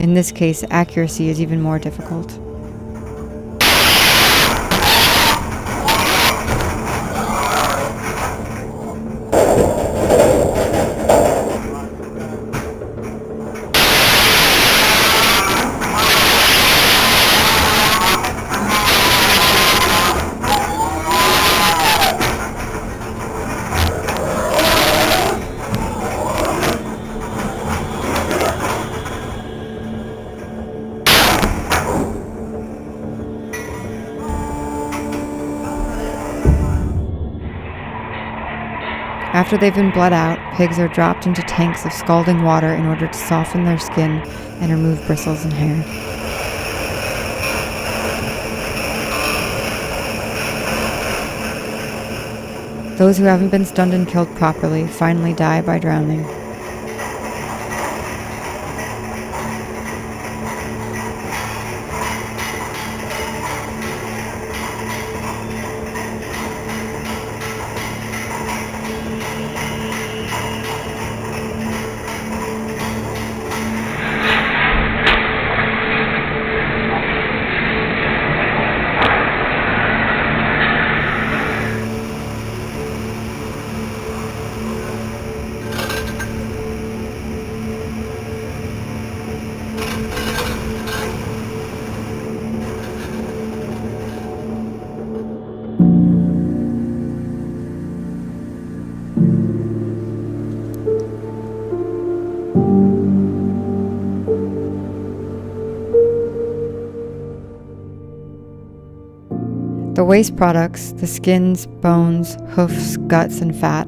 In this case, accuracy is even more difficult. After they've been bled out, pigs are dropped into tanks of scalding water in order to soften their skin and remove bristles and hair. Those who haven't been stunned and killed properly finally die by drowning. The waste products, the skins, bones, hoofs, guts, and fat,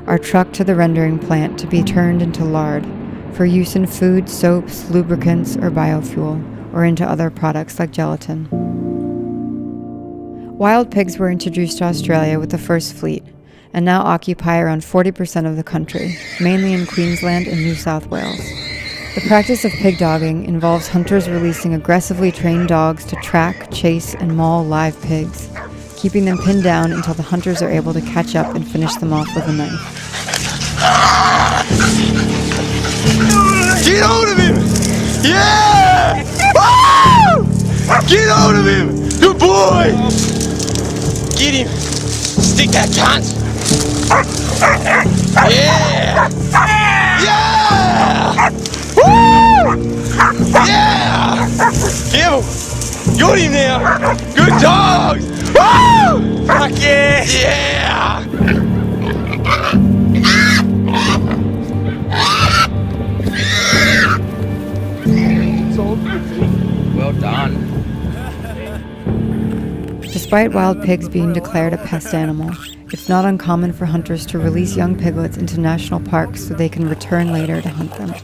are trucked to the rendering plant to be turned into lard for use in food, soaps, lubricants, or biofuel, or into other products like gelatin. Wild pigs were introduced to Australia with the first fleet, and now occupy around 40% of the country, mainly in Queensland and New South Wales. The practice of pig dogging involves hunters releasing aggressively trained dogs to track, chase, and maul live pigs, keeping them pinned down until the hunters are able to catch up and finish them off with a knife. Get hold of him! Yeah! Woo! Get hold of him! Good boy! Get him! Stick that cunt! Yeah! Yeah! Woo! Yeah! Give him! Got him now! Good dogs! Woo! Fuck yeah! Yeah! Well done. Despite wild pigs being declared a pest animal, it's not uncommon for hunters to release young piglets into national parks so they can return later to hunt them.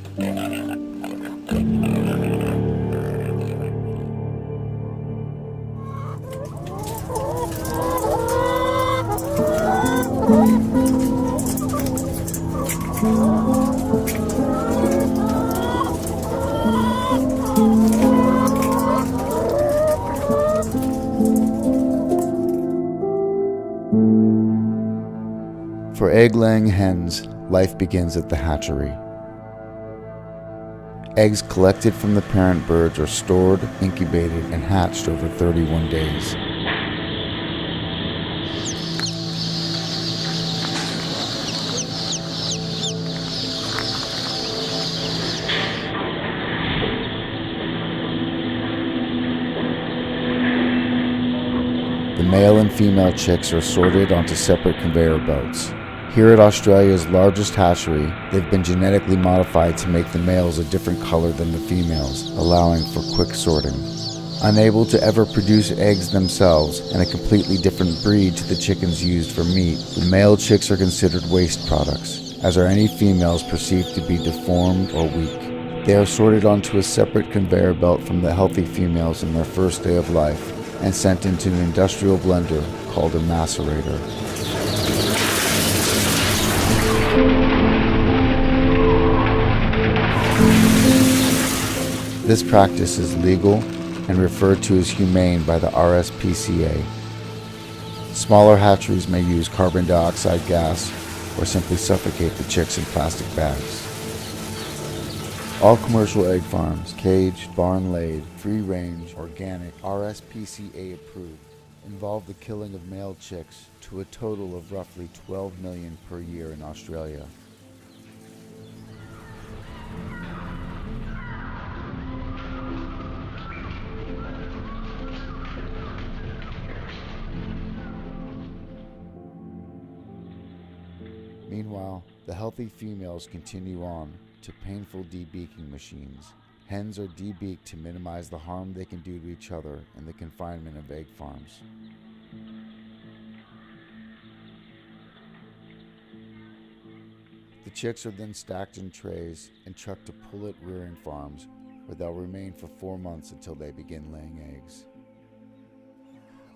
For egg-laying hens, life begins at the hatchery. Eggs collected from the parent birds are stored, incubated, and hatched over 31 days. The male and female chicks are sorted onto separate conveyor belts. Here at Australia's largest hatchery, they've been genetically modified to make the males a different color than the females, allowing for quick sorting. Unable to ever produce eggs themselves, and a completely different breed to the chickens used for meat, the male chicks are considered waste products, as are any females perceived to be deformed or weak. They are sorted onto a separate conveyor belt from the healthy females in their first day of life, and sent into an industrial blender called a macerator. This practice is legal and referred to as humane by the RSPCA. Smaller hatcheries may use carbon dioxide gas or simply suffocate the chicks in plastic bags. All commercial egg farms, caged, barn-laid, free-range, organic, RSPCA approved, involve the killing of male chicks to a total of roughly 12 million per year in Australia. Meanwhile, the healthy females continue on to painful debeaking machines. Hens are debeaked to minimize the harm they can do to each other in the confinement of egg farms. The chicks are then stacked in trays and trucked to pullet rearing farms, where they'll remain for 4 months until they begin laying eggs.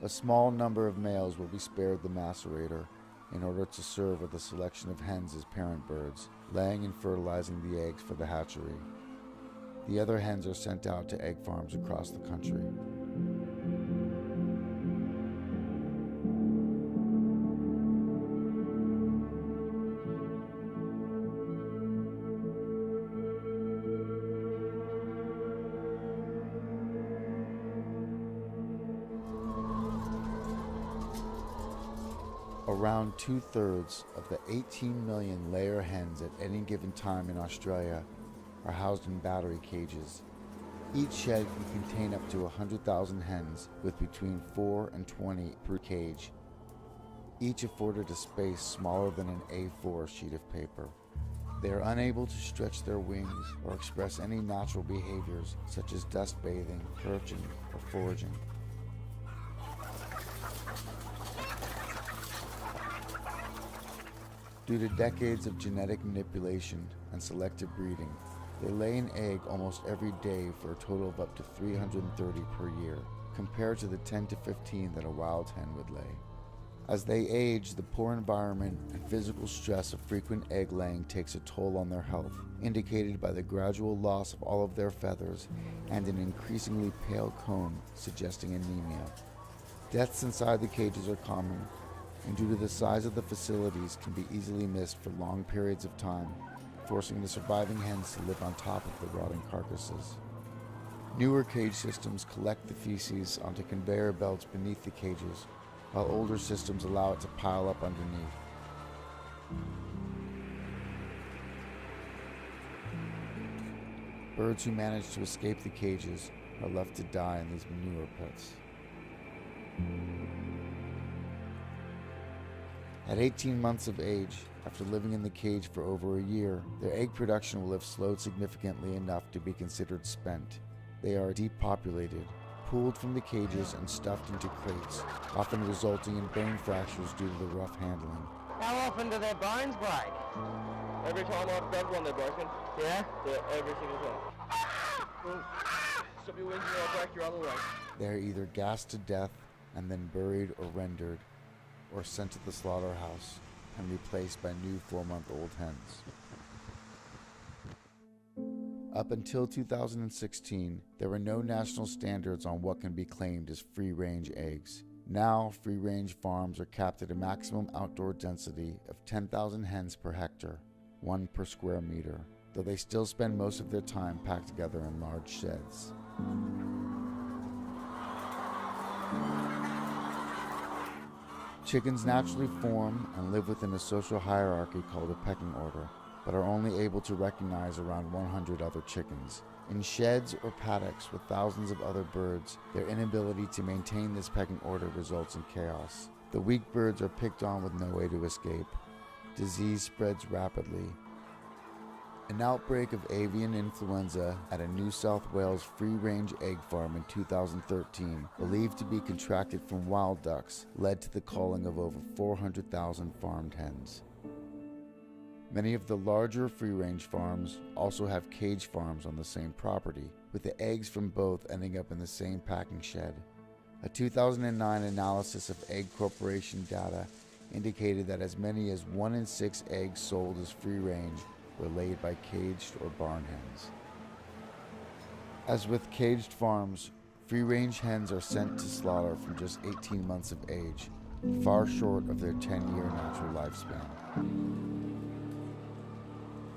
A small number of males will be spared the macerator in order to serve with a selection of hens as parent birds, laying and fertilizing the eggs for the hatchery. The other hens are sent out to egg farms across the country. Around 2/3 of the 18 million layer hens at any given time in Australia are housed in battery cages. Each shed can contain up to 100,000 hens with between 4 and 20 per cage, each afforded a space smaller than an A4 sheet of paper. They are unable to stretch their wings or express any natural behaviors such as dust bathing, perching, or foraging. Due to decades of genetic manipulation and selective breeding, they lay an egg almost every day for a total of up to 330 per year, compared to the 10 to 15 that a wild hen would lay. As they age, the poor environment and physical stress of frequent egg laying takes a toll on their health, indicated by the gradual loss of all of their feathers and an increasingly pale comb suggesting anemia. Deaths inside the cages are common, and due to the size of the facilities can be easily missed for long periods of time, forcing the surviving hens to live on top of the rotting carcasses. Newer cage systems collect the feces onto conveyor belts beneath the cages, while older systems allow it to pile up underneath. Birds who manage to escape the cages are left to die in these manure pits. At 18 months of age, after living in the cage for over a year, their egg production will have slowed significantly enough to be considered spent. They are depopulated, pulled from the cages and stuffed into crates, often resulting in bone fractures due to the rough handling. How often do their bones break? Every time I've grabbed one, they're broken. Yeah? Yeah, every single time. Stop your wings and I'll break your other leg. They are either gassed to death and then buried or rendered, or sent to the slaughterhouse and replaced by new 4-month-old hens. Up until 2016, there were no national standards on what can be claimed as free-range eggs. Now, free-range farms are capped at a maximum outdoor density of 10,000 hens per hectare, 1 per square meter, though they still spend most of their time packed together in large sheds. Chickens naturally form and live within a social hierarchy called a pecking order, but are only able to recognize around 100 other chickens. In sheds or paddocks with thousands of other birds, their inability to maintain this pecking order results in chaos. The weak birds are picked on with no way to escape. Disease spreads rapidly. An outbreak of avian influenza at a New South Wales free-range egg farm in 2013, believed to be contracted from wild ducks, led to the culling of over 400,000 farmed hens. Many of the larger free-range farms also have cage farms on the same property, with the eggs from both ending up in the same packing shed. A 2009 analysis of Egg Corporation data indicated that as many as 1 in 6 eggs sold as free-range were laid by caged or barn hens. As with caged farms, free-range hens are sent to slaughter from just 18 months of age, far short of their 10-year natural lifespan.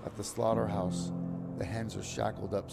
At the slaughterhouse, The hens are shackled up